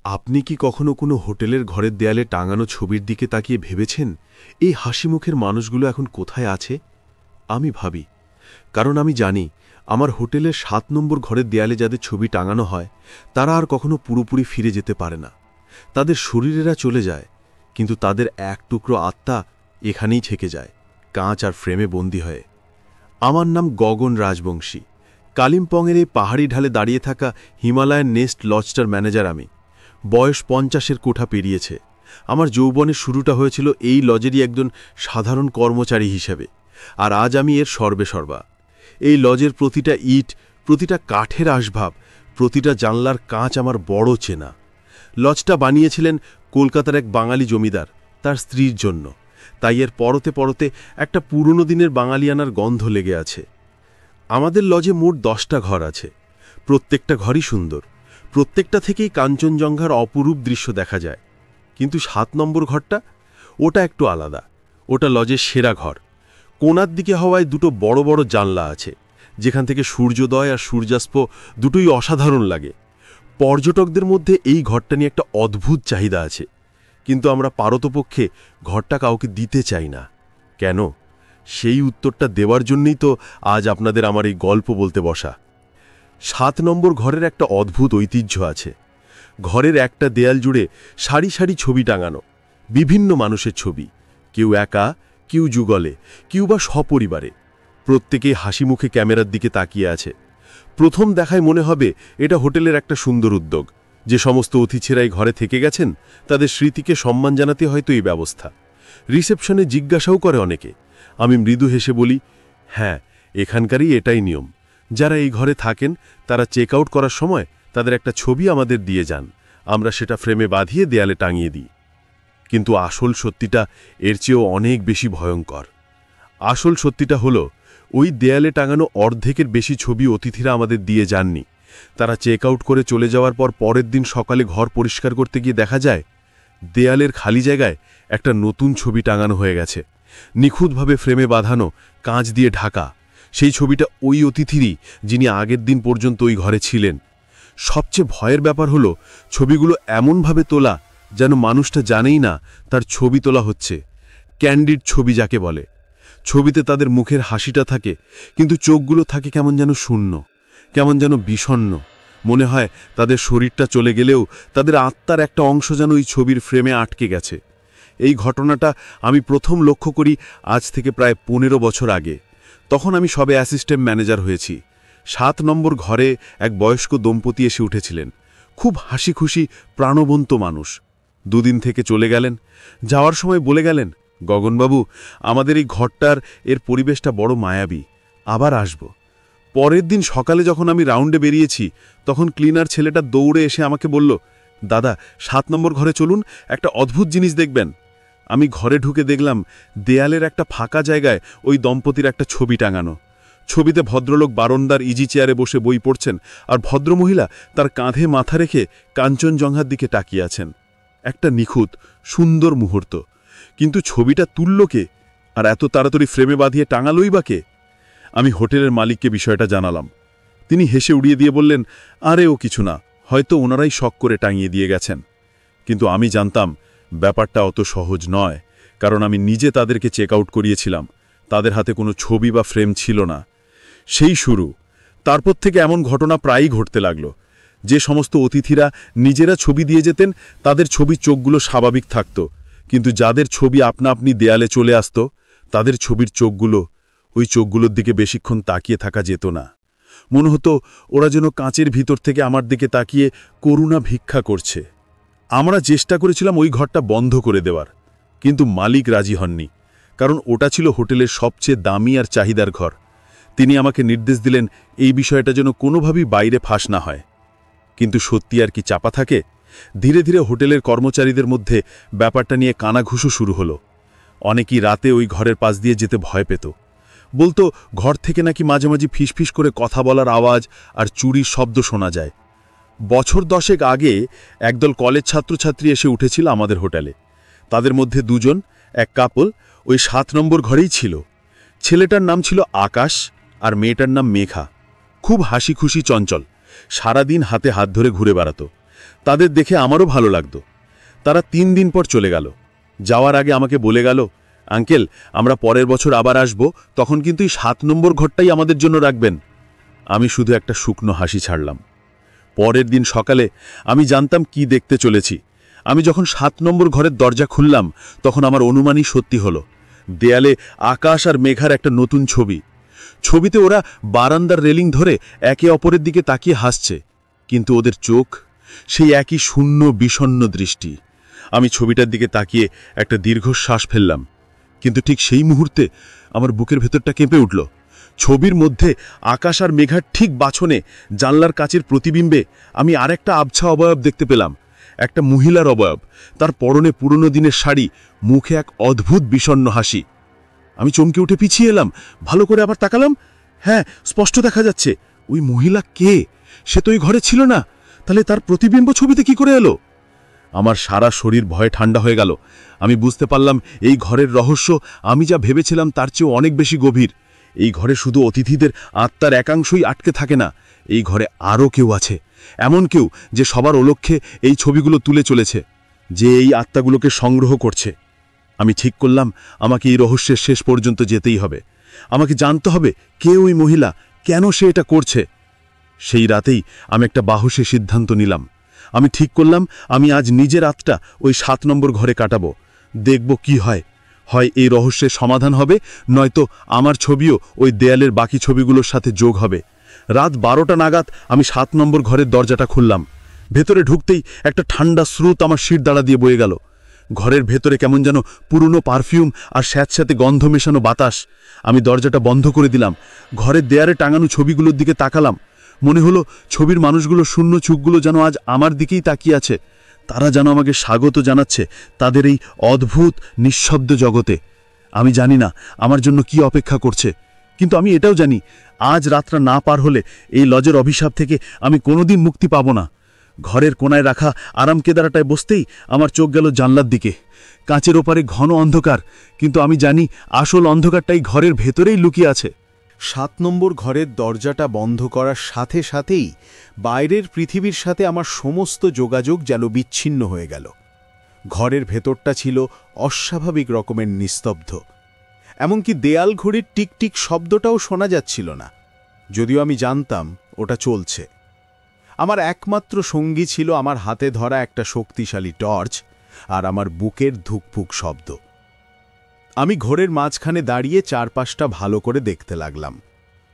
আপনি কি কখনো কোনো হোটেলের ঘরের দেয়ালে টাঙানো ছবির দিকে তাকিয়ে ভেবেছেন এই হাসিমুখের মানুষগুলো এখন কোথায় আছে? আমি ভাবি, কারণ আমি জানি আমার হোটেলের ৭ নম্বর ঘরের দেয়ালে যাদের ছবি টাঙানো হয় তারা আর কখনো পুরোপুরি ফিরে যেতে পারে না। তাদের শরীরেরা চলে যায়, কিন্তু তাদের এক টুকরো আত্মা এখানেই থেকে যায়, কাঁচ আর ফ্রেমে বন্দী হয়ে। আমার নাম গগন রাজবংশী। কালিম্পংয়ের এই পাহাড়ি ঢালে দাঁড়িয়ে থাকা হিমালয়ান নেস্ট লজটার ম্যানেজার আমি। বয়স ৫০-এর কোঠা পেরিয়েছে। আমার যৌবনের শুরুটা হয়েছিল এই লজেরই একজন সাধারণ কর্মচারী হিসেবে, আর আজ আমি এর সর্বেসর্বা। এই লজের প্রতিটা ইট, প্রতিটা কাঠের আসবাব, প্রতিটা জানলার কাঁচ আমার বড় চেনা। লজটা বানিয়েছিলেন কলকাতার এক বাঙালি জমিদার তার স্ত্রীর জন্য, তাই এর পরতে পরতে একটা পুরনো দিনের বাঙালিয়ানার গন্ধ লেগে আছে। আমাদের লজে মোট ১০টা ঘর আছে। প্রত্যেকটা ঘরই সুন্দর, প্রত্যেকটা থেকেই কাঞ্চনজঙ্ঘার অপরূপ দৃশ্য দেখা যায়। কিন্তু ৭ নম্বর ঘরটা, ওটা একটু আলাদা। ওটা লজের সেরা ঘর। কোণার দিকে হওয়ায় দুটো বড় বড় জানলা আছে, যেখান থেকে সূর্যোদয় আর সূর্যাস্ত দুটোই অসাধারণ লাগে। পর্যটকদের মধ্যে এই ঘরটা নিয়ে একটা অদ্ভুত চাহিদা আছে, কিন্তু আমরা পারতপক্ষে ঘরটা কাউকে দিতে চাই না। কেন? সেই উত্তরটা দেওয়ার জন্যই তো আজ আপনাদের আমার এই গল্প বলতে বসা। ৭ নম্বর ঘরের একটা অদ্ভুত ঐতিহ্য আছে। ঘরের একটা দেয়াল জুড়ে সারি সারি ছবি টাঙানো, বিভিন্ন মানুষের ছবি, কেউ একা, কেউ যুগলে, কেউ বা সপরিবারে। প্রত্যেকেই হাসি মুখে ক্যামেরার দিকে তাকিয়ে আছে। প্রথম দেখায় মনে হবে এটা হোটেলের একটা সুন্দর উদ্যোগ। যে সমস্ত অতিথিরাই ঘরে থেকে গেছেন তাদের স্মৃতিকে সম্মান জানাতে হয়তো এই ব্যবস্থা। রিসেপশনে জিজ্ঞাসাও করে অনেকে। আমি মৃদু হেসে বলি, হ্যাঁ, এখানকারই এটাই নিয়ম। যারা এই ঘরে থাকেন তারা চেক আউট করার সময় তাদের একটা ছবি আমাদের দিয়ে যান, আমরা সেটা ফ্রেমে বাঁধিয়ে দেয়ালে টাঙিয়ে দিই। কিন্তু আসল সত্যিটা এর চেয়েও অনেক বেশি ভয়ঙ্কর। আসল সত্যিটা হলো, ওই দেয়ালে টাঙানো অর্ধেকের বেশি ছবি অতিথিরা আমাদের দিয়ে যাননি। তারা চেক আউট করে চলে যাওয়ার পর পরের দিন সকালে ঘর পরিষ্কার করতে গিয়ে দেখা যায় দেয়ালের খালি জায়গায় একটা নতুন ছবি টাঙানো হয়ে গেছে, নিখুঁতভাবে ফ্রেমে বাঁধানো, কাঁচ দিয়ে ঢাকা। সেই ছবিটা ওই অতিথিরই, যিনি আগের দিন পর্যন্ত ওই ঘরে ছিলেন। সবচেয়ে ভয়ের ব্যাপার হলো, ছবিগুলো এমনভাবে তোলা যেন মানুষটা জানেই না তার ছবি তোলা হচ্ছে। ক্যান্ডিড ছবি যাকে বলে। ছবিতে তাদের মুখের হাসিটা থাকে, কিন্তু চোখগুলো থাকে কেমন যেন শূন্য, কেমন যেন বিষণ্ণ। মনে হয় তাদের শরীরটা চলে গেলেও তাদের আত্মার একটা অংশ যেন ওই ছবির ফ্রেমে আটকে গেছে। এই ঘটনাটা আমি প্রথম লক্ষ্য করি আজ থেকে প্রায় ১৫ বছর আগে। তখন আমি সবে অ্যাসিস্ট্যান্ট ম্যানেজার হয়েছি। ৭ নম্বর ঘরে এক বয়স্ক দম্পতি এসে উঠেছিলেন। খুব হাসি খুশি, প্রাণবন্ত মানুষ। দুদিন থেকে চলে গেলেন। যাওয়ার সময় বলে গেলেন, গগনবাবু, আমাদের এই ঘরটার এর পরিবেশটা বড় মায়াবী, আবার আসব। পরের দিন সকালে যখন আমি রাউন্ডে বেরিয়েছি, তখন ক্লিনার ছেলেটা দৌড়ে এসে আমাকে বলল, দাদা, ৭ নম্বর ঘরে চলুন, একটা অদ্ভুত জিনিস দেখবেন। আমি ঘরে ঢুকে দেখলাম দেয়ালের একটা ফাঁকা জায়গায় ওই দম্পতির একটা ছবি টাঙানো। ছবিতে ভদ্রলোক বারান্দার ইজি চেয়ারে বসে বই পড়ছেন, আর ভদ্রমহিলা তার কাঁধে মাথা রেখে কাঞ্চনজঙ্ঘার দিকে তাকিয়ে আছেন। একটা নিখুঁত, সুন্দর মুহূর্ত। কিন্তু ছবিটা তুলল কে, আর এত তাড়াতাড়ি ফ্রেমে বাঁধিয়ে টাঙালই বা কে? আমি হোটেলের মালিককে বিষয়টা জানালাম। তিনি হেসে উড়িয়ে দিয়ে বললেন, আরে ও কিছু না, হয়তো ওনারাই শখ করে টাঙিয়ে দিয়ে গেছেন। কিন্তু আমি জানতাম ব্যাপারটা অত সহজ নয়, কারণ আমি নিজে তাদেরকে চেক আউট করিয়েছিলাম। তাদের হাতে কোনো ছবি বা ফ্রেম ছিল না। সেই শুরু। তারপর থেকে এমন ঘটনা প্রায়ই ঘটতে লাগল। যে সমস্ত অতিথিরা নিজেরা ছবি দিয়ে যেতেন তাদের ছবির চোখগুলো স্বাভাবিক থাকত, কিন্তু যাদের ছবি আপনা আপনি দেয়ালে চলে আসত তাদের ছবির চোখগুলো, ওই চোখগুলোর দিকে বেশিক্ষণ তাকিয়ে থাকা যেত না। মনে হতো ওরা যেন কাঁচের ভিতর থেকে আমার দিকে তাকিয়ে করুণা ভিক্ষা করছে। আমরা চেষ্টা করেছিলাম ওই ঘরটা বন্ধ করে দেওয়ার, কিন্তু মালিক রাজি হননি, কারণ ওটা ছিল হোটেলের সবচেয়ে দামি আর চাহিদার ঘর। তিনি আমাকে নির্দেশ দিলেন এই বিষয়টা যেন কোনোভাবেই বাইরে ফাঁস না হয়। কিন্তু সত্যি আর কি চাপা থাকে? ধীরে ধীরে হোটেলের কর্মচারীদের মধ্যে ব্যাপারটা নিয়ে কানাঘুষো শুরু হলো। অনেকেই রাতে ওই ঘরের পাশ দিয়ে যেতে ভয় পেত। বলতো ঘর থেকে নাকি মাঝে মাঝে ফিসফিস করে কথা বলার আওয়াজ আর চুরির শব্দ শোনা যায়। বছর 10 আগে একদল কলেজ ছাত্রছাত্রী এসে উঠেছিল আমাদের হোটেলে। তাদের মধ্যে দুজন, এক কাপল, ওই ৭ নম্বর ঘরেই ছিল। ছেলেটার নাম ছিল আকাশ আর মেয়েটার নাম মেঘা। খুব হাসি খুশি, চঞ্চল, সারাদিন হাতে হাত ধরে ঘুরে বেড়াতো। তাদের দেখে আমারও ভালো লাগতো। তারা 3 দিন পর চলে গেল। যাওয়ার আগে আমাকে বলে গেল, আঙ্কেল, আমরা পরের বছর আবার আসব, তখন কিন্তু এই 7 নম্বর ঘরটাই আমাদের জন্য রাখবেন। আমি শুধু একটা শুকনো হাসি ছাড়লাম। পরের দিন সকালে আমি জানতাম কি দেখতে চলেছি। আমি যখন 7 নম্বর ঘরের দরজা খুললাম, তখন আমার অনুমানই সত্যি হলো। দেয়ালে আকাশ আর মেঘার একটা নতুন ছবি। ছবিতে ওরা বারান্দার রেলিং ধরে একে অপরের দিকে তাকিয়ে হাসছে, কিন্তু ওদের চোখ সেই একই শূন্য বিষণ্ণ দৃষ্টি। আমি ছবিটার দিকে তাকিয়ে একটা দীর্ঘশ্বাস ফেললাম, কিন্তু ঠিক সেই মুহূর্তে আমার বুকের ভেতরটা কেঁপে উঠল। ছবির মধ্যে আকাশ আর মেঘার ঠিক বাছনে জানলার কাচের প্রতিবিম্বে আমি আরেকটা আবছা অবয়ব দেখতে পেলাম, একটা মহিলার অবয়ব। তার পরনে পুরনো দিনের শাড়ি, মুখে এক অদ্ভুত বিষণ্ণ হাসি। আমি চমকে উঠে পিছিয়ে এলাম, ভালো করে আবার তাকালাম। হ্যাঁ, স্পষ্ট দেখা যাচ্ছে। ওই মহিলা কে? সে তো ওই ঘরে ছিল না, তাহলে তার প্রতিবিম্ব ছবিতে কি করে এলো? আমার সারা শরীর ভয়ে ঠান্ডা হয়ে গেল। আমি বুঝতে পারলাম এই ঘরের রহস্য আমি যা ভেবেছিলাম তার চেয়েও অনেক বেশি গভীর। এই ঘরে শুধু অতিথিদের আত্মার একাংশই আটকে থাকে না, এই ঘরে আরও কেউ আছে, এমন কেউ যে সবার অলক্ষ্যে এই ছবিগুলো তুলে চলেছে, যে এই আত্মাগুলোকে সংগ্রহ করছে। আমি ঠিক করলাম আমাকে এই রহস্যের শেষ পর্যন্ত যেতেই হবে। আমাকে জানতে হবে কে ওই মহিলা, কেন সে এটা করছে। সেই রাতেই আমি একটা বাহুসে সিদ্ধান্ত নিলাম। আমি ঠিক করলাম আমি আজ নিজের রাতটা ওই 7 নম্বর ঘরে কাটাবো। দেখব কি হয়। হয় এই রহস্যের সমাধান হবে, নয়তো আমার ছবিও ওই দেয়ালের বাকি ছবিগুলোর সাথে যোগ হবে। রাত 12টা নাগাদ আমি 7 নম্বর ঘরের দরজাটা খুললাম। ভেতরে ঢুকতেই একটা ঠান্ডা স্রোত আমার শিরদাঁড়া দিয়ে বয়ে গেল। ঘরের ভেতরে কেমন যেন পুরনো পারফিউম আর স্যাঁতস্যাঁতে গন্ধ মেশানো বাতাস। আমি দরজাটা বন্ধ করে দিলাম। ঘরের দেয়ালে টাঙানো ছবিগুলোর দিকে তাকালাম। মনে হলো ছবির মানুষগুলো শূন্য চোখগুলো যেন আজ আমার দিকেই তাকিয়ে আছে। তারা যেন আমাকে স্বাগত জানাচ্ছে তাদের এই অদ্ভুত নিঃশব্দ জগতে। আমি জানি না আমার জন্য কি অপেক্ষা করছে, কিন্তু আমি এটাও জানি আজ রাতটা না পার হলে এই লজের অভিশাপ থেকে আমি কোনোদিন মুক্তি পাব না। ঘরের কোনায় রাখা আরাম কেদারাটায় বসতেই আমার চোখ গেল জানলার দিকে। কাঁচের ওপারে ঘন অন্ধকার, কিন্তু আমি জানি আসল অন্ধকারটাই ঘরের ভেতরেই লুকিয়ে আছে। 7 নম্বর ঘরের দরজাটা বন্ধ করার সাথে সাথেই বাইরের পৃথিবীর সাথে আমার সমস্ত যোগাযোগ যেন বিচ্ছিন্ন হয়ে গেল। ঘরের ভেতরটা ছিল অস্বাভাবিক রকমের নিস্তব্ধ। এমনকি দেয়াল ঘড়ির টিকটিক শব্দটাও শোনা যাচ্ছিল না, যদিও আমি জানতাম ওটা চলছে। আমার একমাত্র সঙ্গী ছিল আমার হাতে ধরা একটা শক্তিশালী টর্চ আর আমার বুকের ধুকপুক শব্দ। আমি ঘরের মাঝখানে দাঁড়িয়ে চারপাশটা ভালো করে দেখতে লাগলাম।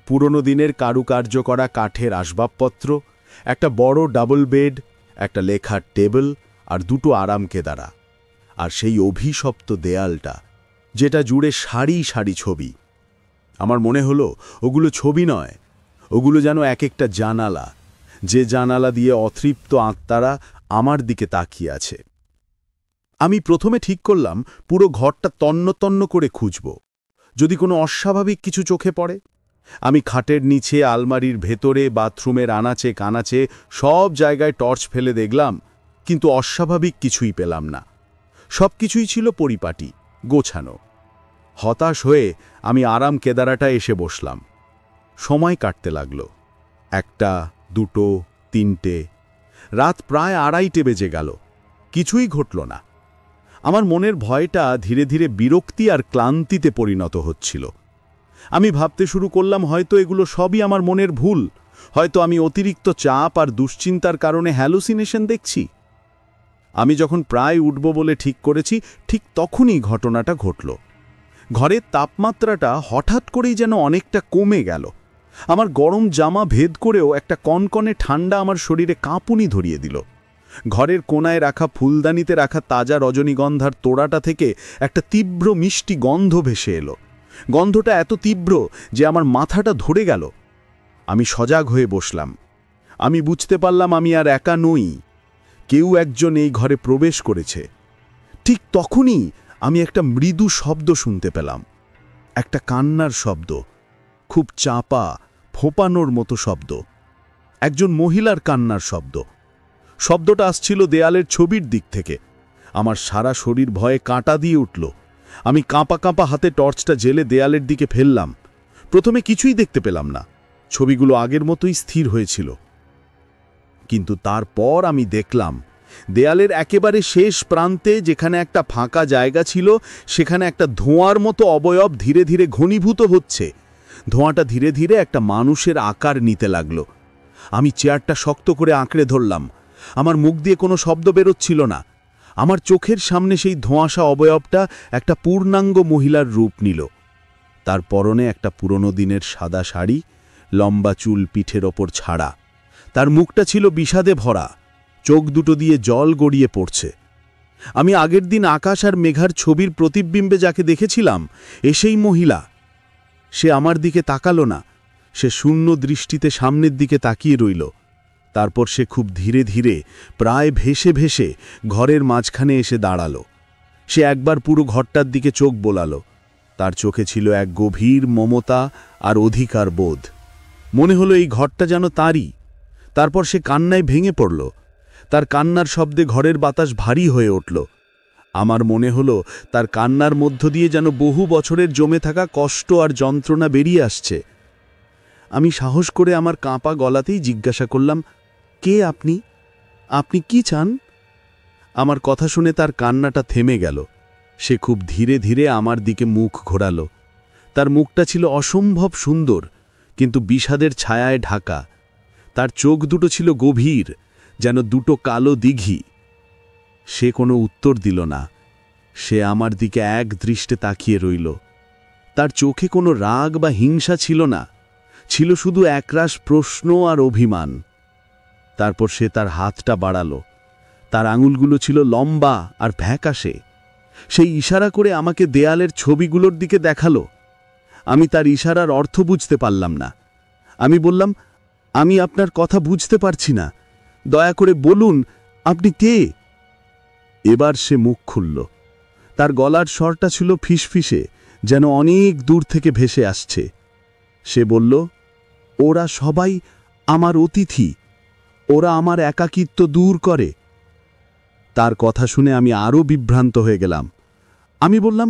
পুরনো দিনের কারুকার্য করা কাঠের আসবাবপত্র, একটা বড় ডাবল বেড, একটা লেখার টেবিল আর 2টো আরাম কেদারা, আর সেই অভিশপ্ত দেয়ালটা যেটা জুড়ে সারি সারি ছবি। আমার মনে হলো ওগুলো ছবি নয়, ওগুলো যেন এক একটা জানালা, যে জানালা দিয়ে অতৃপ্ত আত্মারা আমার দিকে তাকিয়ে আছে। আমি প্রথমে ঠিক করলাম পুরো ঘরটা তন্ন তন্ন করে খুঁজব, যদি কোনো অস্বাভাবিক কিছু চোখে পড়ে। আমি খাটের নিচে, আলমারির ভেতরে, বাথরুমের আনাচে কানাচে সব জায়গায় টর্চ ফেলে দেখলাম, কিন্তু অস্বাভাবিক কিছুই পেলাম না। সব কিছুই ছিল পরিপাটি, গোছানো। হতাশ হয়ে আমি আরাম কেদারাটা এসে বসলাম। সময় কাটতে লাগল। 1টা, 2টো, 3টে, রাত প্রায় 2:30 বেজে গেল। কিছুই ঘটল না। আমার মনের ভয়টা ধীরে ধীরে বিরক্তি আর ক্লান্তিতে পরিণত হচ্ছিল। আমি ভাবতে শুরু করলাম হয়তো এগুলো সবই আমার মনের ভুল, হয়তো আমি অতিরিক্ত চাপ আর দুশ্চিন্তার কারণে হ্যালুসিনেশন দেখছি। আমি যখন প্রায় উঠব বলে ঠিক করেছি, ঠিক তখনই ঘটনাটা ঘটল। ঘরের তাপমাত্রাটা হঠাৎ করেই যেন অনেকটা কমে গেল। আমার গরম জামা ভেদ করেও একটা কনকনে ঠান্ডা আমার শরীরে কাঁপুনি ধরিয়ে দিল। ঘরের কোনায় রাখা ফুলদানিতে রাখা তাজা রজনীগন্ধার তোড়াটা থেকে একটা তীব্র মিষ্টি গন্ধ ভেসে এলো। গন্ধটা এত তীব্র যে আমার মাথাটা ধরে গেল। আমি সজাগ হয়ে বসলাম। আমি বুঝতে পারলাম আমি আর একা নই, কেউ একজন এই ঘরে প্রবেশ করেছে। ঠিক তখনই আমি একটা মৃদু শব্দ শুনতে পেলাম, একটা কান্নার শব্দ, খুব চাপা, ফোঁপানোর মতো শব্দ, একজন মহিলার কান্নার শব্দ। শব্দটা আসছিল দেয়ালের ছবির দিক থেকে। আমার সারা শরীর ভয়ে কাঁটা দিয়ে উঠল। আমি কাঁপা কাঁপা হাতে টর্চটা জেলে দেয়ালের দিকে ফেললাম। প্রথমে কিছুই দেখতে পেলাম না, ছবিগুলো আগের মতোই স্থির হয়েছিল। কিন্তু তারপর আমি দেখলাম দেয়ালের একেবারে শেষ প্রান্তে যেখানে একটা ফাঁকা জায়গা ছিল, সেখানে একটা ধোঁয়ার মতো অবয়ব ধীরে ধীরে ঘনীভূত হচ্ছে। ধোঁয়াটা ধীরে ধীরে একটা মানুষের আকার নিতে লাগলো। আমি চেয়ারটা শক্ত করে আঁকড়ে ধরলাম। আমার মুখ দিয়ে কোনো শব্দ বেরোচ্ছিল না। আমার চোখের সামনে সেই ধোঁয়াশা অবয়বটা একটা পূর্ণাঙ্গ মহিলার রূপ নিল। তার পরনে একটা পুরনো দিনের সাদা শাড়ি, লম্বা চুল পিঠের ওপর ছাড়া। তার মুখটা ছিল বিষাদে ভরা, চোখ দুটো দিয়ে জল গড়িয়ে পড়ছে। আমি আগের দিন আকাশ আর মেঘার ছবির প্রতিবিম্বে যাকে দেখেছিলাম, সেই মহিলা। সে আমার দিকে তাকালো না, সে শূন্য দৃষ্টিতে সামনের দিকে তাকিয়ে রইল। তারপর সে খুব ধীরে ধীরে, প্রায় ভেসে ভেসে ঘরের মাঝখানে এসে দাঁড়ালো। সে একবার পুরো ঘরটার দিকে চোখ বোলালো। তার চোখে ছিল এক গভীর মমতা আর অধিকার বোধ। মনে হলো এই ঘরটা যেন তারই। তারপর সে কান্নায় ভেঙে পড়ল। তার কান্নার শব্দে ঘরের বাতাস ভারী হয়ে উঠল। আমার মনে হলো তার কান্নার মধ্য দিয়ে যেন বহু বছরের জমে থাকা কষ্ট আর যন্ত্রণা বেরিয়ে আসছে। আমি সাহস করে আমার কাঁপা গলাতেই জিজ্ঞাসা করলাম, কে আপনি? আপনি কি চান? আমার কথা শুনে তার কান্নাটা থেমে গেল। সে খুব ধীরে ধীরে আমার দিকে মুখ ঘোরালো। তার মুখটা ছিল অসম্ভব সুন্দর, কিন্তু বিষাদের ছায়ায় ঢাকা। তার চোখ দুটো ছিল গভীর, যেন দুটো কালো দিঘি। সে কোনো উত্তর দিল না। সে আমার দিকে এক দৃষ্টে তাকিয়ে রইল। তার চোখে কোনো রাগ বা হিংসা ছিল না, ছিল শুধু একরাশ প্রশ্ন আর অভিমান। তারপর সে তার হাতটা বাড়ালো। তার আঙুলগুলো ছিল লম্বা আর ফ্যাকাশে। সেই ইশারা করে আমাকে দেয়ালের ছবিগুলোর দিকে দেখালো। আমি তার ইশারার অর্থ বুঝতে পারলাম না। আমি বললাম, আমি আপনার কথা বুঝতে পারছি না, দয়া করে বলুন আপনি কে? এবার সে মুখ খুলল। তার গলার স্বরটা ছিল ফিসফিসে, যেন অনেক দূর থেকে ভেসে আসছে। সে বলল, ওরা সবাই আমার অতিথি, ওরা আমার একাকিত্ব দূর করে। তার কথা শুনে আমি আরও বিভ্রান্ত হয়ে গেলাম। আমি বললাম,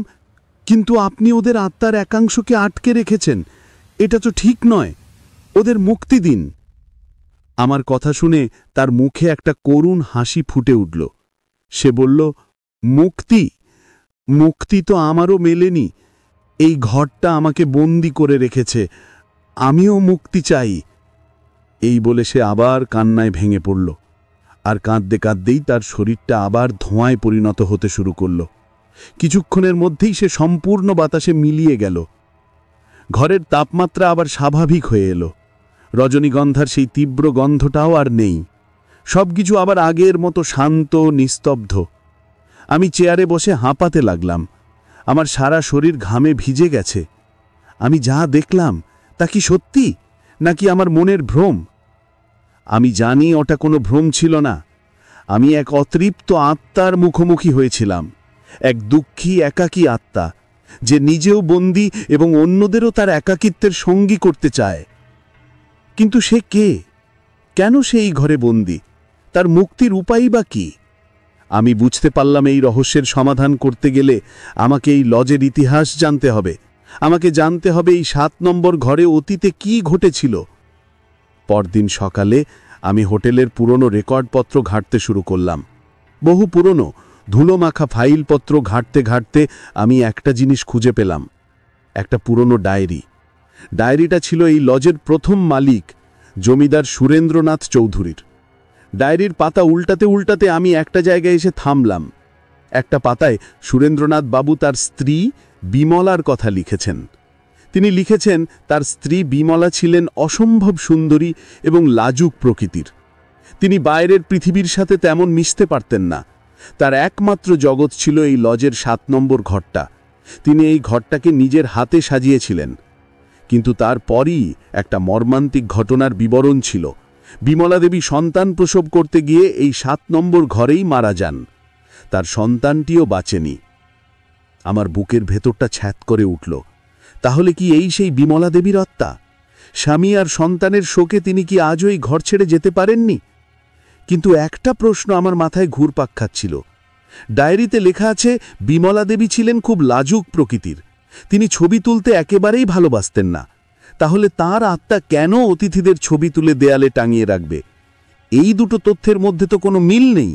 কিন্তু আপনি ওদের আত্মার একাংশকে আটকে রেখেছেন, এটা তো ঠিক নয়, ওদের মুক্তি দিন। আমার কথা শুনে তার মুখে একটা করুণ হাসি ফুটে উঠল। সে বলল, মুক্তি? মুক্তি তো আমারও মেলেনি। এই ঘরটা আমাকে বন্দি করে রেখেছে, আমিও মুক্তি চাই। এই বলে সে আবার কান্নায় ভেঙে পড়ল, আর কাঁদতে কাঁদতেই তার শরীরটা আবার ধোঁয়ায় পরিণত হতে শুরু করল। কিছুক্ষণের মধ্যেই সে সম্পূর্ণ বাতাসে মিলিয়ে গেল। ঘরের তাপমাত্রা আবার স্বাভাবিক হয়ে এলো। রজনীগন্ধার সেই তীব্র গন্ধটাও আর নেই। সবকিছু আবার আগের মতো শান্ত, নিস্তব্ধ। আমি চেয়ারে বসে হাঁপাতে লাগলাম। আমার সারা শরীর ঘামে ভিজে গেছে। আমি যা দেখলাম তা কি সত্যি, নাকি আমার মনের ভ্রম? আমি জানি ওটা কোনো ভ্রম ছিল না। আমি এক অতৃপ্ত আত্মার মুখোমুখি হয়েছিলাম, এক দুঃখী একাকী আত্মা, যে নিজেও বন্দী এবং অন্যদেরও তার একাকিত্বের সঙ্গী করতে চায়। কিন্তু সে কে? কেন সে এই ঘরে বন্দী? তার মুক্তির উপায় বা কি? আমি বুঝতে পারলাম এই রহস্যের সমাধান করতে গেলে আমাকে এই লজের ইতিহাস জানতে হবে। আমাকে জানতে হবে এই ৭ নম্বর ঘরে অতীতে কি ঘটেছিল। পরদিন সকালে আমি হোটেলের পুরনো রেকর্ডপত্র ঘাঁটতে শুরু করলাম। বহু পুরনো ধুলোমাখা ফাইলপত্র ঘাঁটতে ঘাঁটতে আমি একটা জিনিস খুঁজে পেলাম, একটা পুরনো ডায়েরি। ডায়েরিটা ছিল এই লজের প্রথম মালিক, জমিদার সুরেন্দ্রনাথ চৌধুরীর। ডায়েরির পাতা উল্টাতে উল্টাতে আমি একটা জায়গায় এসে থামলাম। একটা পাতায় সুরেন্দ্রনাথ বাবু তার স্ত্রী বিমলার কথা লিখেছেন। তিনি লিখেছেন তার স্ত্রী বিমলা ছিলেন অসম্ভব সুন্দরী এবং লাজুক প্রকৃতির। তিনি বাইরের পৃথিবীর সাথে তেমন মিশতে পারতেন না। তার একমাত্র জগৎ ছিল এই লজের ৭ নম্বর ঘরটা। তিনি এই ঘরটাকে নিজের হাতে সাজিয়েছিলেন। কিন্তু তারপরই একটা মর্মান্তিক ঘটনার বিবরণ ছিল। বিমলা দেবী সন্তান প্রসব করতে গিয়ে এই ৭ নম্বর ঘরেই মারা যান। তার সন্তানটিও বাঁচেনি। আমার বুকের ভেতরটা ছ্যাঁত করে উঠল। তাহলে কি এই সেই বিমলা দেবীর আত্মা? স্বামী আর সন্তানের শোকে তিনি কি আজও এই ঘর ছেড়ে যেতে পারেননি? কিন্তু একটা প্রশ্ন আমার মাথায় ঘুরপাক খাচ্ছিল। ডায়েরিতে লেখা আছে বিমলা দেবী ছিলেন খুব লাজুক প্রকৃতির। তিনি ছবি তুলতে একেবারেই ভালোবাসতেন না। তাহলে তার আত্মা কেন অতিথিদের ছবি তুলে দেয়ালে টাঙিয়ে রাখবে? এই দুটো তথ্যের মধ্যে তো কোনো মিল নেই।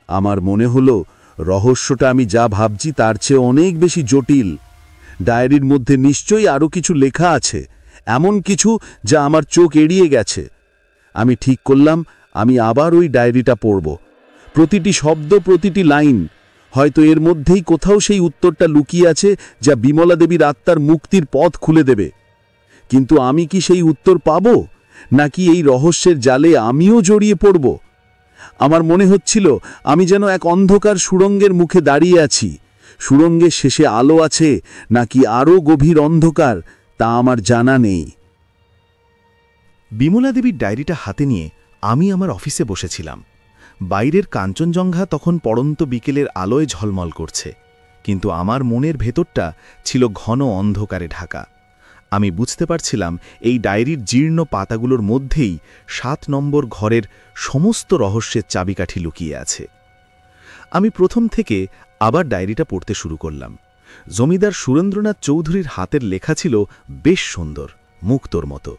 আমার মনে হলো রহস্যটা আমি যা ভাবছি তার চেয়ে অনেক বেশি জটিল। ডায়েরির মধ্যে নিশ্চয়ই আরও কিছু লেখা আছে, এমন কিছু যা আমার চোখ এড়িয়ে গেছে। আমি ঠিক করলাম আমি আবার ওই ডায়েরিটা পড়ব। প্রতিটি শব্দ, প্রতিটি লাইন, হয়তো এর মধ্যেই কোথাও সেই উত্তরটা লুকিয়ে আছে যা বিমলা দেবীর আত্মার মুক্তির পথ খুলে দেবে। কিন্তু আমি কি সেই উত্তর পাব, নাকি এই রহস্যের জালে আমিও জড়িয়ে পড়ব? আমার মনে হচ্ছিল আমি যেন এক অন্ধকার সুড়ঙ্গের মুখে দাঁড়িয়ে আছি। সুড়ঙ্গের শেষে আলো আছে নাকি আরও গভীর অন্ধকার, তা আমার জানা নেই। বিমলা দেবীর ডায়েরিটা হাতে নিয়ে আমি আমার অফিসে বসেছিলাম। বাইরের কাঞ্চনজঙ্ঘা তখন পড়ন্ত বিকেলের আলোয় ঝলমল করছে, কিন্তু আমার মনের ভেতরটা ছিল ঘন অন্ধকারে ঢাকা। আমি বুঝতে পারছিলাম এই ডায়েরির জীর্ণ পাতাগুলোর মধ্যেই ৭ নম্বর ঘরের সমস্ত রহস্যের চাবিকাঠি লুকিয়ে আছে। আমি প্রথম থেকে আবার ডায়েরিটা পড়তে শুরু করলাম। জমিদার সুরেন্দ্রনাথ চৌধুরীর হাতের লেখা ছিল বেশ সুন্দর, মুক্তোর মতো।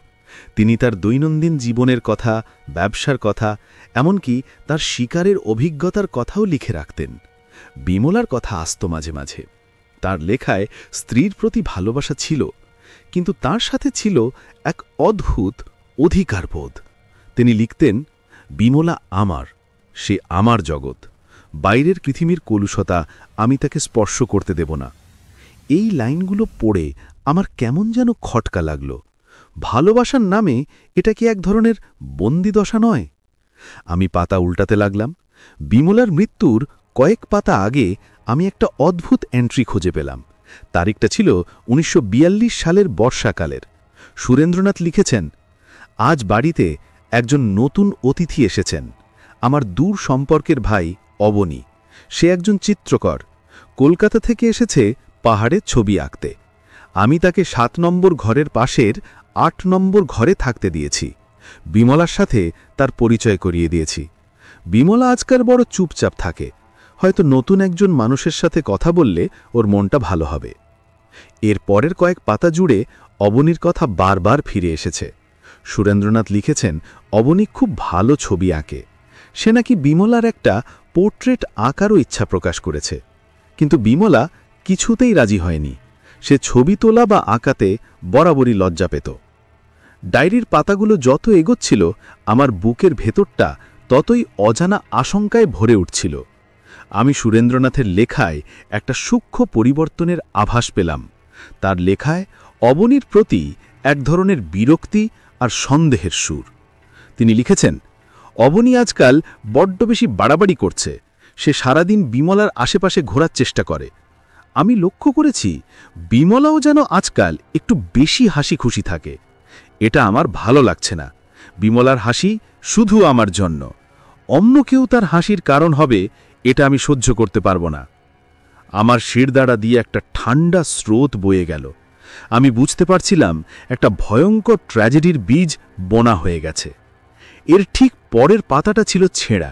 তিনি তার দৈনন্দিন জীবনের কথা, ব্যবসার কথা, এমনকি তার শিকারের অভিজ্ঞতার কথাও লিখে রাখতেন। বিমলার কথা আসত মাঝে মাঝে। তার লেখায় স্ত্রীর প্রতি ভালোবাসা ছিল, কিন্তু তার সাথে ছিল এক অদ্ভুত অধিকারবোধ। তিনি লিখতেন, বিমলা আমার, সে আমার জগৎ। বাইরের পৃথিবীর কলুষতা আমি তাকে স্পর্শ করতে দেব না। এই লাইনগুলো পড়ে আমার কেমন যেন খটকা লাগল। ভালোবাসার নামে এটা কি এক ধরনের বন্দিদশা নয়? আমি পাতা উল্টাতে লাগলাম। বিমলার মৃত্যুর কয়েক পাতা আগে আমি একটা অদ্ভুত এন্ট্রি খুঁজে পেলাম। তারিখটা ছিল ১৯৪২ সালের বর্ষাকালের। সুরেন্দ্রনাথ লিখেছেন, আজ বাড়িতে একজন নতুন অতিথি এসেছেন, আমার দূর সম্পর্কের ভাই অবনী। সে একজন চিত্রকর, কলকাতা থেকে এসেছে পাহাড়ে ছবি আঁকতে। আমি তাকে ৭ নম্বর ঘরের পাশের ৮ নম্বর ঘরে থাকতে দিয়েছি। বিমলার সাথে তার পরিচয় করিয়ে দিয়েছি। বিমলা আজকাল বড় চুপচাপ থাকে, হয়তো নতুন একজন মানুষের সাথে কথা বললে ওর মনটা ভালো হবে। এর পরের কয়েক পাতা জুড়ে অবনীর কথা বারবার ফিরে এসেছে। সুরেন্দ্রনাথ লিখেছেন, অবনী খুব ভালো ছবি আঁকে। সে নাকি বিমলার একটা পোর্ট্রেট আঁকারও ইচ্ছা প্রকাশ করেছে, কিন্তু বিমলা কিছুতেই রাজি হয়নি। সে ছবি তোলা বা আঁকাতে বরাবরই লজ্জা পেত। ডায়েরির পাতাগুলো যত এগোচ্ছিল আমার বুকের ভেতরটা ততই অজানা আশঙ্কায় ভরে উঠছিল। আমি সুরেন্দ্রনাথের লেখায় একটা সূক্ষ্ম পরিবর্তনের আভাস পেলাম। তার লেখায় অবনীর প্রতি এক ধরনের বিরক্তি আর সন্দেহের সুর। তিনি লিখেছেন, অবনী আজকাল বড্ড বেশি বাড়াবাড়ি করছে। সে সারাদিন বিমলার আশেপাশে ঘোরার চেষ্টা করে। আমি লক্ষ্য করেছি বিমলাও যেন আজকাল একটু বেশি হাসি খুশি থাকে। এটা আমার ভালো লাগছে না। বিমলার হাসি শুধু আমার জন্য, অন্য কেউ তার হাসির কারণ হবে এটা আমি সহ্য করতে পারবো না। আমার শিরদাঁড়া দিয়ে একটা ঠান্ডা স্রোত বয়ে গেল। আমি বুঝতে পারছিলাম একটা ভয়ঙ্কর ট্র্যাজেডির বীজ বোনা হয়ে গেছে। এর ঠিক পরের পাতাটা ছিল ছেঁড়া।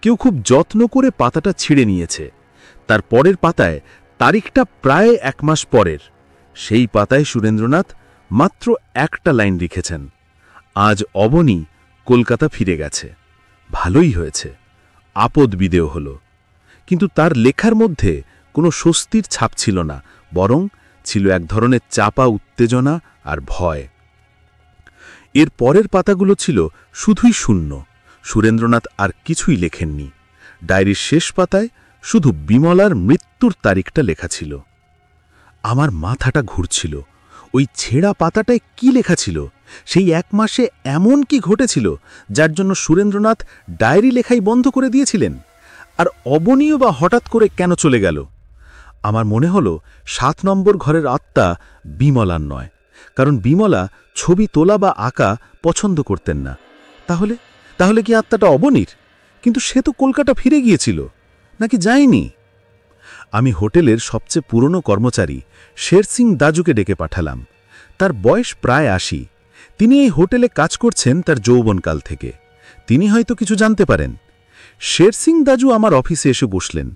কেউ খুব যত্ন করে পাতাটা ছিঁড়ে নিয়েছে। তার পরের পাতায় তারিখটা প্রায় ১ মাস পরের। সেই পাতায় সুরেন্দ্রনাথ মাত্র একটা লাইন লিখেছেন, আজ অবনী কলকাতা ফিরে গেছে। ভালোই হয়েছে, আপদ বিদেয় হল। কিন্তু তার লেখার মধ্যে কোনো স্বস্তির ছাপ ছিল না, বরং ছিল এক ধরনের চাপা উত্তেজনা আর ভয়। এর পরের পাতাগুলো ছিল শুধুই শূন্য। সুরেন্দ্রনাথ আর কিছুই লেখেননি। ডায়েরির শেষ পাতায় শুধু বিমলার মৃত্যুর তারিখটা লেখা ছিল। আমার মাথাটা ঘুরছিল। ওই ছেঁড়া পাতাটায় কি লেখা ছিল? সেই ১ মাসে এমন কি ঘটেছিল যার জন্য সুরেন্দ্রনাথ ডায়েরি লেখাই বন্ধ করে দিয়েছিলেন? আর অবনীয় বা হঠাৎ করে কেন চলে গেল? আমার মনে হলো ৭ নম্বর ঘরের আত্মা বিমলার নয়, কারণ বিমলা ছবি তোলা বা আঁকা পছন্দ করতেন না। তাহলে কি আত্মাটা অবনীর? কিন্তু সে তো কলকাতা ফিরে গিয়েছিল, নাকি যায়নি? আমি হোটেলের সবচেয়ে পুরনো কর্মচারী শের সিং দাজুকে ডেকে পাঠালাম। তার বয়স প্রায় ৮০। তিনি এই হোটেলে কাজ করছেন তার যৌবনকাল থেকে। তিনি হয়তো কিছু জানতে পারেন। শের সিং দাজু আমার অফিসে এসে বসলেন।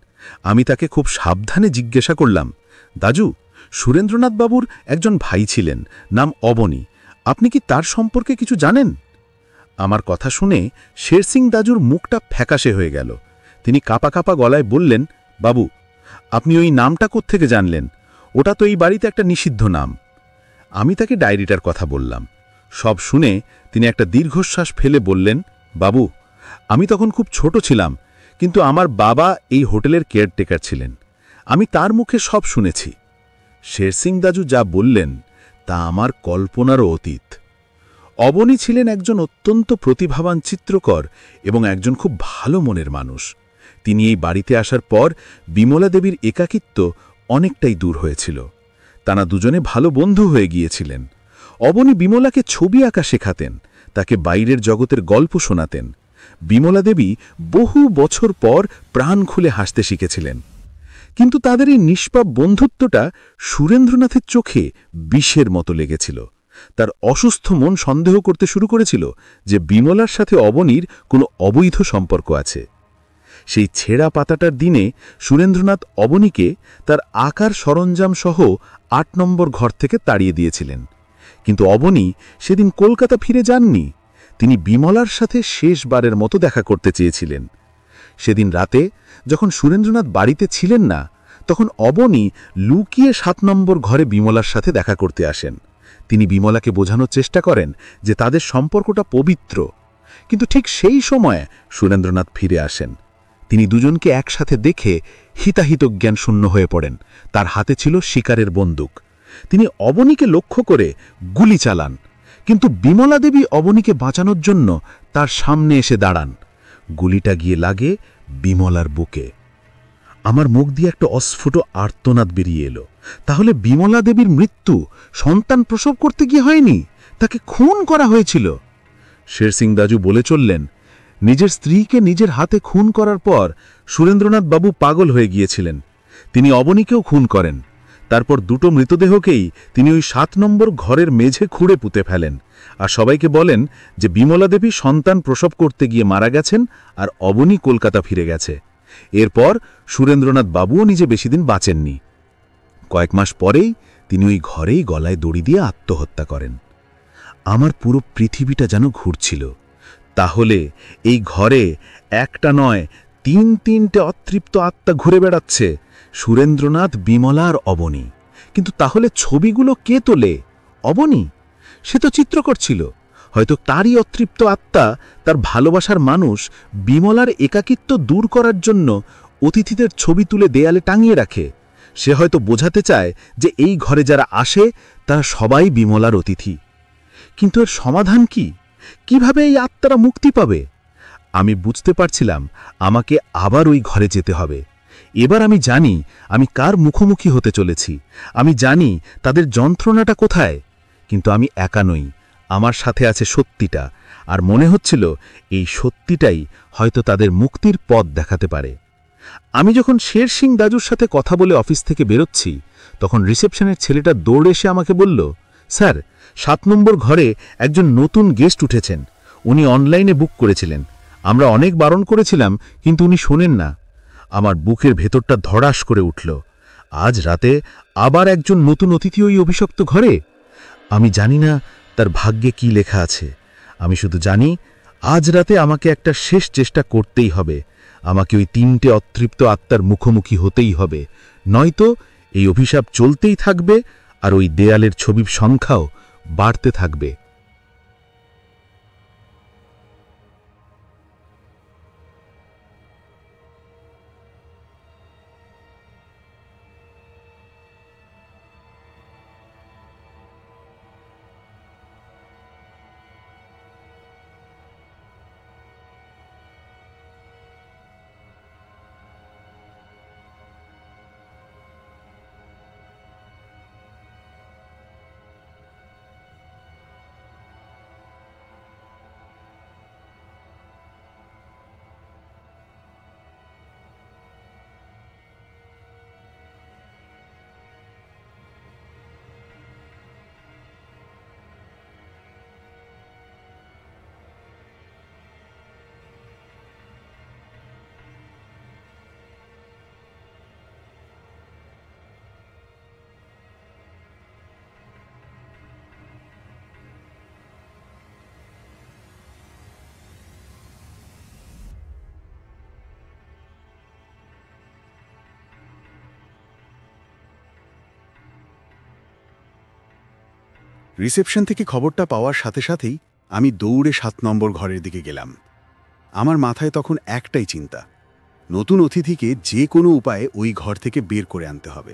আমি তাকে খুব সাবধানে জিজ্ঞাসা করলাম, দাজু, সুরেন্দ্রনাথ বাবুর একজন ভাই ছিলেন, নাম অবনী। আপনি কি তার সম্পর্কে কিছু জানেন? আমার কথা শুনে শেরসিং দাজুর মুখটা ফ্যাকাশে হয়ে গেল। তিনি কাঁপা কাঁপা গলায় বললেন, বাবু, আপনি ওই নামটা কোত্থেকে জানলেন? ওটা তো এই বাড়িতে একটা নিষিদ্ধ নাম। আমি তাকে ডায়েরিটার কথা বললাম। সব শুনে তিনি একটা দীর্ঘশ্বাস ফেলে বললেন, বাবু, আমি তখন খুব ছোট ছিলাম, কিন্তু আমার বাবা এই হোটেলের কেয়ারটেকার ছিলেন। আমি তার মুখে সব শুনেছি। শেরসিং দাজু যা বললেন তা আমার কল্পনারও অতীত। অবনী ছিলেন একজন অত্যন্ত প্রতিভাবান চিত্রকর এবং একজন খুব ভালো মনের মানুষ। তিনি এই বাড়িতে আসার পর বিমলা দেবীর একাকিত্ব অনেকটাই দূর হয়েছিল। তারা দুজনে ভালো বন্ধু হয়ে গিয়েছিলেন। অবনী বিমলাকে ছবি আঁকা শেখাতেন, তাকে বাইরের জগতের গল্প শোনাতেন। বিমলা দেবী বহু বছর পর প্রাণ খুলে হাসতে শিখেছিলেন। কিন্তু তাদের এই নিষ্পাপ বন্ধুত্বটা সুরেন্দ্রনাথের চোখে বিষের মতো লেগেছিল। তার অসুস্থ মন সন্দেহ করতে শুরু করেছিল যে বিমলার সাথে অবনীর কোনো অবৈধ সম্পর্ক আছে। সেই ছেঁড়া পাতাটার দিনে সুরেন্দ্রনাথ অবনীকে তার আকার সরঞ্জাম সহ ৮ নম্বর ঘর থেকে তাড়িয়ে দিয়েছিলেন। কিন্তু অবনী সেদিন কলকাতা ফিরে যাননি। তিনি বিমলার সাথে শেষবারের মতো দেখা করতে চেয়েছিলেন। সেদিন রাতে যখন সুরেন্দ্রনাথ বাড়িতে ছিলেন না, তখন অবনী লুকিয়ে ৭ নম্বর ঘরে বিমলার সাথে দেখা করতে আসেন। তিনি বিমলাকে বোঝানোর চেষ্টা করেন যে তাদের সম্পর্কটা পবিত্র। কিন্তু ঠিক সেই সময়ে সুরেন্দ্রনাথ ফিরে আসেন। তিনি দুজনকে একসাথে দেখে হিতাহিতজ্ঞান শূন্য হয়ে পড়েন। তার হাতে ছিল শিকারের বন্দুক। তিনি অবনীকে লক্ষ্য করে গুলি চালান, কিন্তু বিমলা দেবী অবনীকে বাঁচানোর জন্য তার সামনে এসে দাঁড়ান। গুলিটা গিয়ে লাগে বিমলার বুকে। আমার মুখ দিয়ে একটা অস্ফুট আর্তনাদ বেরিয়ে এলো। তাহলে বিমলা দেবীর মৃত্যু সন্তান প্রসব করতে গিয়ে হয়নি, তাকে খুন করা হয়েছিল। শেরসিং দাজু বলে চললেন, নিজের স্ত্রীকে নিজের হাতে খুন করার পর সুরেন্দ্রনাথ বাবু পাগল হয়ে গিয়েছিলেন। তিনি অবনীকেও খুন করেন। তারপর দুটো মৃতদেহকেই তিনি ওই ৭ নম্বর ঘরের মেঝে খুঁড়ে পুঁতে ফেলেন, আর সবাইকে বলেন যে বিমলা দেবী সন্তান প্রসব করতে গিয়ে মারা গেছেন আর অবনী কলকাতা ফিরে গেছে। এরপর সুরেন্দ্রনাথ বাবুও নিজে বেশিদিন বাঁচেননি। কয়েক মাস পরেই তিনি ওই ঘরেই গলায় দড়ি দিয়ে আত্মহত্যা করেন। আমার পুরো পৃথিবীটা যেন ঘুরছিল। তাহলে এই ঘরে একটা নয়, ৩-৩টে অতৃপ্ত আত্মা ঘুরে বেড়াচ্ছে, সুরেন্দ্রনাথ, বিমলা আর অবনী। কিন্তু তাহলে ছবিগুলো কে তোলে? অবনী? সে তো চিত্রকর ছিল। হয়তো তারই অতৃপ্ত আত্মা, তার ভালোবাসার মানুষ বিমলার একাকিত্ব দূর করার জন্য অতিথিদের ছবি তুলে দেয়ালে টাঙিয়ে রাখে। সে হয়তো বোঝাতে চায় যে এই ঘরে যারা আসে তারা সবাই বিমলার অতিথি। কিন্তু এর সমাধান কি? কিভাবে এই আত্মারা মুক্তি পাবে? আমি বুঝতে পারছিলাম আমাকে আবার ওই ঘরে যেতে হবে। এবার আমি জানি আমি কার মুখোমুখি হতে চলেছি। আমি জানি তাদের যন্ত্রণাটা কোথায়। কিন্তু আমি একা নই, আমার সাথে আছে সত্যিটা। আর মনে হচ্ছিল এই সত্যিটাই হয়তো তাদের মুক্তির পথ দেখাতে পারে। আমি যখন শেরসিং দাজুর সাথে কথা বলে অফিস থেকে বেরোচ্ছি, তখন রিসেপশনের ছেলেটা দৌড়ে এসে আমাকে বলল, স্যার, ৭ নম্বর ঘরে একজন নতুন গেস্ট উঠেছেন। উনি অনলাইনে বুক করেছিলেন। আমরা অনেক বারণ করেছিলাম, কিন্তু উনি শোনেন না। আমার বুকের ভেতরটা ধড়াস করে উঠল। আজ রাতে আবার একজন নতুন অতিথি ওই অভিশপ্ত ঘরে। আমি জানি না তার ভাগ্যে কি লেখা আছে। আমি শুধু জানি আজ রাতে আমাকে একটা শেষ চেষ্টা করতেই হবে। আমাকে ওই ৩টে অতৃপ্ত আত্মার মুখোমুখি হতেই হবে, নয়তো এই অভিশাপ চলতেই থাকবে আর ওই দেয়ালের ছবির সংখ্যাও বাড়তে থাকবে। রিসেপশন থেকে খবরটা পাওয়ার সাথে সাথেই আমি দৌড়ে 7 নম্বর ঘরের দিকে গেলাম। আমার মাথায় তখন একটাই চিন্তা, নতুন অতিথিকে যে কোনো উপায়ে ওই ঘর থেকে বের করে আনতে হবে।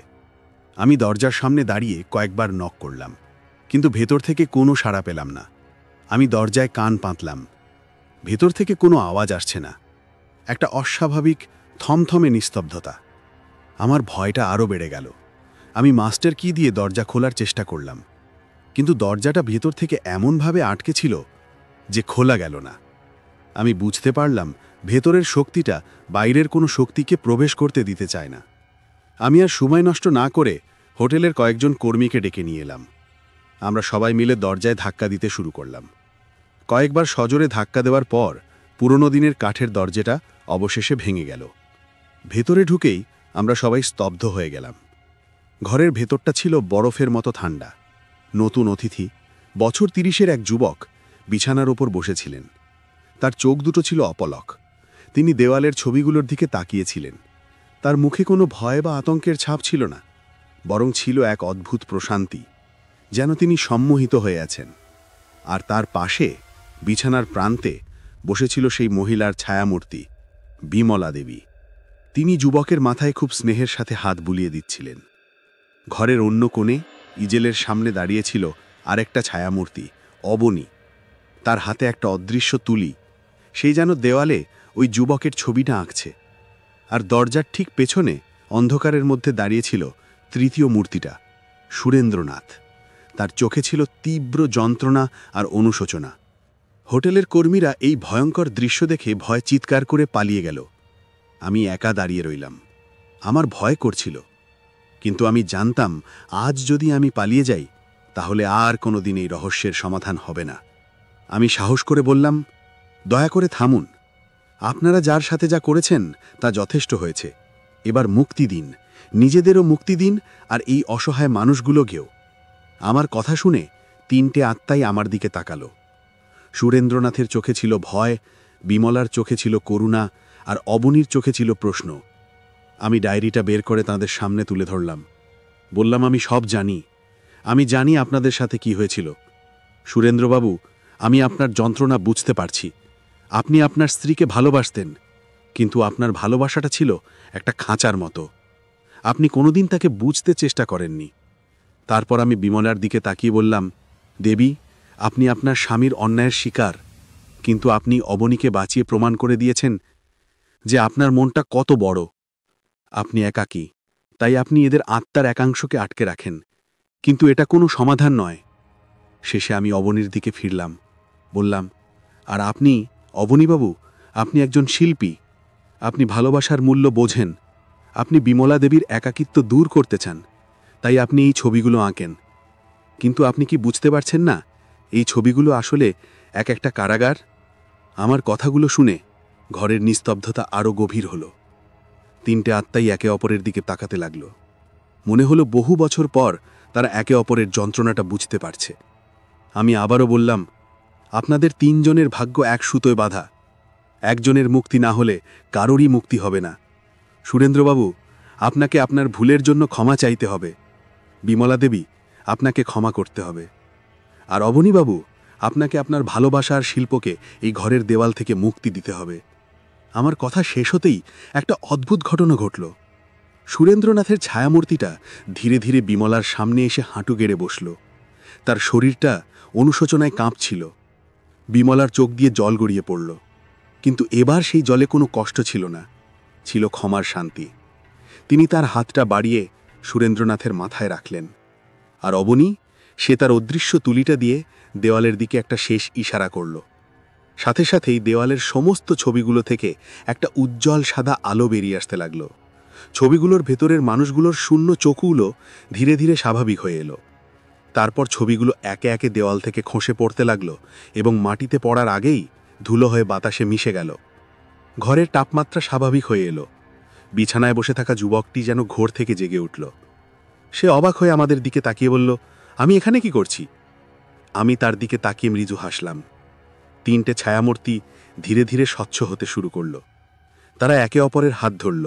আমি দরজার সামনে দাঁড়িয়ে কয়েকবার নক করলাম, কিন্তু ভেতর থেকে কোনো সাড়া পেলাম না। আমি দরজায় কান পাতলাম, ভেতর থেকে কোনো আওয়াজ আসছে না। একটা অস্বাভাবিক থমথমে নিস্তব্ধতা। আমার ভয়টা আরও বেড়ে গেল। আমি মাস্টার কি দিয়ে দরজা খোলার চেষ্টা করলাম, কিন্তু দরজাটা ভেতর থেকে এমনভাবে আটকে ছিল যে খোলা গেল না। আমি বুঝতে পারলাম ভেতরের শক্তিটা বাইরের কোনো শক্তিকে প্রবেশ করতে দিতে চায় না। আমি আর সময় নষ্ট না করে হোটেলের কয়েকজন কর্মীকে ডেকে নিয়ে এলাম। আমরা সবাই মিলে দরজায় ধাক্কা দিতে শুরু করলাম। কয়েকবার সজোরে ধাক্কা দেওয়ার পর পুরনো দিনের কাঠের দরজাটা অবশেষে ভেঙে গেল। ভেতরে ঢুকেই আমরা সবাই স্তব্ধ হয়ে গেলাম। ঘরের ভেতরটা ছিল বরফের মতো ঠান্ডা। নতুন অতিথি, বছর 30-এর এক যুবক বিছানার ওপর বসেছিলেন। তার চোখ দুটো ছিল অপলক। তিনি দেওয়ালের ছবিগুলোর দিকে তাকিয়েছিলেন। তার মুখে কোনো ভয় বা আতঙ্কের ছাপ ছিল না, বরং ছিল এক অদ্ভুত প্রশান্তি, যেন তিনি সম্মোহিত হয়ে আছেন। আর তার পাশে বিছানার প্রান্তে বসেছিল সেই মহিলার ছায়ামূর্তি, বিমলা দেবী। তিনি যুবকের মাথায় খুব স্নেহের সাথে হাত বুলিয়ে দিচ্ছিলেন। ঘরের অন্য কোণে ইজেলের সামনে দাঁড়িয়েছিল আরেকটা ছায়ামূর্তি, অবনী। তার হাতে একটা অদৃশ্য তুলি, সেই যেন দেওয়ালে ওই যুবকের ছবিটা আঁকছে। আর দরজার ঠিক পেছনে অন্ধকারের মধ্যে দাঁড়িয়েছিল তৃতীয় মূর্তিটা, সুরেন্দ্রনাথ। তার চোখে ছিল তীব্র যন্ত্রণা আর অনুশোচনা। হোটেলের কর্মীরা এই ভয়ঙ্কর দৃশ্য দেখে ভয় চিৎকার করে পালিয়ে গেল। আমি একা দাঁড়িয়ে রইলাম। আমার ভয় করছিল, কিন্তু আমি জানতাম আজ যদি আমি পালিয়ে যাই তাহলে আর কোনো দিন এই রহস্যের সমাধান হবে না। আমি সাহস করে বললাম, দয়া করে থামুন। আপনারা যার সাথে যা করেছেন তা যথেষ্ট হয়েছে। এবার মুক্তি দিন, নিজেদেরও মুক্তি দিন, আর এই অসহায় মানুষগুলোকেও। আমার কথা শুনে 3টে আত্মাই আমার দিকে তাকালো। সুরেন্দ্রনাথের চোখে ছিল ভয়, বিমলার চোখে ছিল করুণা, আর অবনীর চোখে ছিল প্রশ্ন। আমি ডায়েরিটা বের করে তাদের সামনে তুলে ধরলাম। বললাম, আমি সব জানি। আমি জানি আপনাদের সাথে কি হয়েছিল। সুরেন্দ্রবাবু, আমি আপনার যন্ত্রণা বুঝতে পারছি। আপনি আপনার স্ত্রীকে ভালোবাসতেন, কিন্তু আপনার ভালোবাসাটা ছিল একটা খাঁচার মতো। আপনি কোনোদিন তাকে বুঝতে চেষ্টা করেননি। তারপর আমি বিমলার দিকে তাকিয়ে বললাম, দেবী, আপনি আপনার স্বামীর অন্যায়ের শিকার, কিন্তু আপনি অবনীকে বাঁচিয়ে প্রমাণ করে দিয়েছেন যে আপনার মনটা কত বড়। আপনি একাকী, তাই আপনি এদের আত্মার একাংশকে আটকে রাখেন, কিন্তু এটা কোনো সমাধান নয়। শেষে আমি অবনীর দিকে ফিরলাম, বললাম, আর আপনি অবনীবাবু, আপনি একজন শিল্পী। আপনি ভালোবাসার মূল্য বোঝেন। আপনি বিমলা দেবীর একাকিত্ব দূর করতে চান, তাই আপনি এই ছবিগুলো আঁকেন। কিন্তু আপনি কি বুঝতে পারছেন না, এই ছবিগুলো আসলে এক একটা কারাগার? আমার কথাগুলো শুনে ঘরের নিস্তব্ধতা আরও গভীর হলো। 3টে আত্মাই একে অপরের দিকে তাকাতে লাগল। মনে হলো বহু বছর পর তারা একে অপরের যন্ত্রণাটা বুঝতে পারছে। আমি আবারও বললাম, আপনাদের 3 জনের ভাগ্য এক সুতোয় বাঁধা। একজনের মুক্তি না হলে কারোরই মুক্তি হবে না। সুরেন্দ্রবাবু, আপনাকে আপনার ভুলের জন্য ক্ষমা চাইতে হবে। বিমলা দেবী, আপনাকে ক্ষমা করতে হবে। আর অবনীবাবু, আপনাকে আপনার ভালোবাসা আর শিল্পকে এই ঘরের দেওয়াল থেকে মুক্তি দিতে হবে। আমার কথা শেষ হতেই একটা অদ্ভুত ঘটনা ঘটল। সুরেন্দ্রনাথের ছায়ামূর্তিটা ধীরে ধীরে বিমলার সামনে এসে হাঁটু গেড়ে বসল। তার শরীরটা অনুশোচনায় কাঁপছিল। বিমলার চোখ দিয়ে জল গড়িয়ে পড়ল, কিন্তু এবার সেই জলে কোনো কষ্ট ছিল না, ছিল ক্ষমার শান্তি। তিনি তার হাতটা বাড়িয়ে সুরেন্দ্রনাথের মাথায় রাখলেন। আর অবনী, সে তার অদৃশ্য তুলিটা দিয়ে দেওয়ালের দিকে একটা শেষ ইশারা করল। সাথে সাথেই দেওয়ালের সমস্ত ছবিগুলো থেকে একটা উজ্জ্বল সাদা আলো বেরিয়ে আসতে লাগল। ছবিগুলোর ভেতরের মানুষগুলোর শূন্য চোখগুলো ধীরে ধীরে স্বাভাবিক হয়ে এলো। তারপর ছবিগুলো একে একে দেওয়াল থেকে খসে পড়তে লাগলো এবং মাটিতে পড়ার আগেই ধুলো হয়ে বাতাসে মিশে গেল। ঘরের তাপমাত্রা স্বাভাবিক হয়ে এলো। বিছানায় বসে থাকা যুবকটি যেন ঘোর থেকে জেগে উঠল। সে অবাক হয়ে আমাদের দিকে তাকিয়ে বলল, আমি এখানে কি করছি? আমি তার দিকে তাকিয়ে মৃদু হাসলাম। 3টে ছায়ামূর্তি ধীরে ধীরে স্বচ্ছ হতে শুরু করল। তারা একে অপরের হাত ধরল।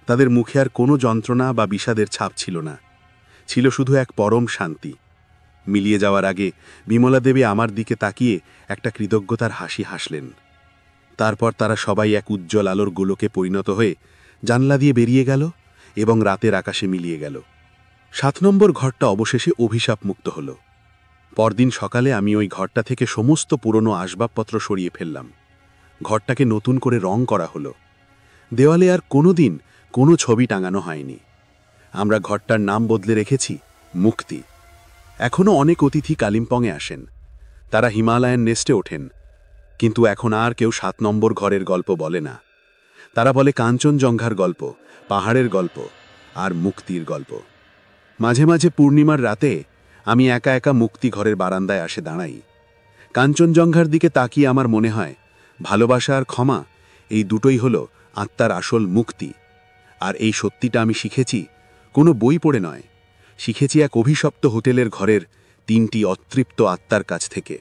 তাদের মুখে আর কোনো যন্ত্রণা বা বিষাদের ছাপ ছিল না, ছিল শুধু এক পরম শান্তি। মিলিয়ে যাওয়ার আগে বিমলা দেবী আমার দিকে তাকিয়ে একটা কৃতজ্ঞতার হাসি হাসলেন। তারপর তারা সবাই এক উজ্জ্বল আলোর গোলকে পরিণত হয়ে জানলা দিয়ে বেরিয়ে গেল এবং রাতের আকাশে মিলিয়ে গেল। 7 নম্বর ঘরটা অবশেষে অভিশাপ মুক্ত হল। পরদিন সকালে আমি ওই ঘরটা থেকে সমস্ত পুরনো আসবাবপত্র সরিয়ে ফেললাম। ঘরটাকে নতুন করে রং করা হলো। দেওয়ালে আর কোনোদিন কোনো ছবি টাঙানো হয়নি। আমরা ঘরটার নাম বদলে রেখেছি মুক্তি। এখনও অনেক অতিথি কালিম্পংয়ে আসেন, তারা হিমালয়ান নেস্টে ওঠেন, কিন্তু এখন আর কেউ 7 নম্বর ঘরের গল্প বলে না। তারা বলে কাঞ্চনজঙ্ঘার গল্প, পাহাড়ের গল্প আর মুক্তির গল্প। মাঝে মাঝে পূর্ণিমার রাতে আমি একা একা মুক্তি ঘরের বারান্দায় আসে দাঁড়াই। কাঞ্চনজঙ্ঘার দিকে তাকিয়ে আমার মনে হয় ভালোবাসা আর ক্ষমা এই দুটোই হলো আত্মার আসল মুক্তি। আর এই সত্যিটা আমি শিখেছি কোনো বই পড়ে নয়, শিখেছি এক অভিশপ্ত হোটেলের ঘরের 3টি অতৃপ্ত আত্মার কাছ থেকে।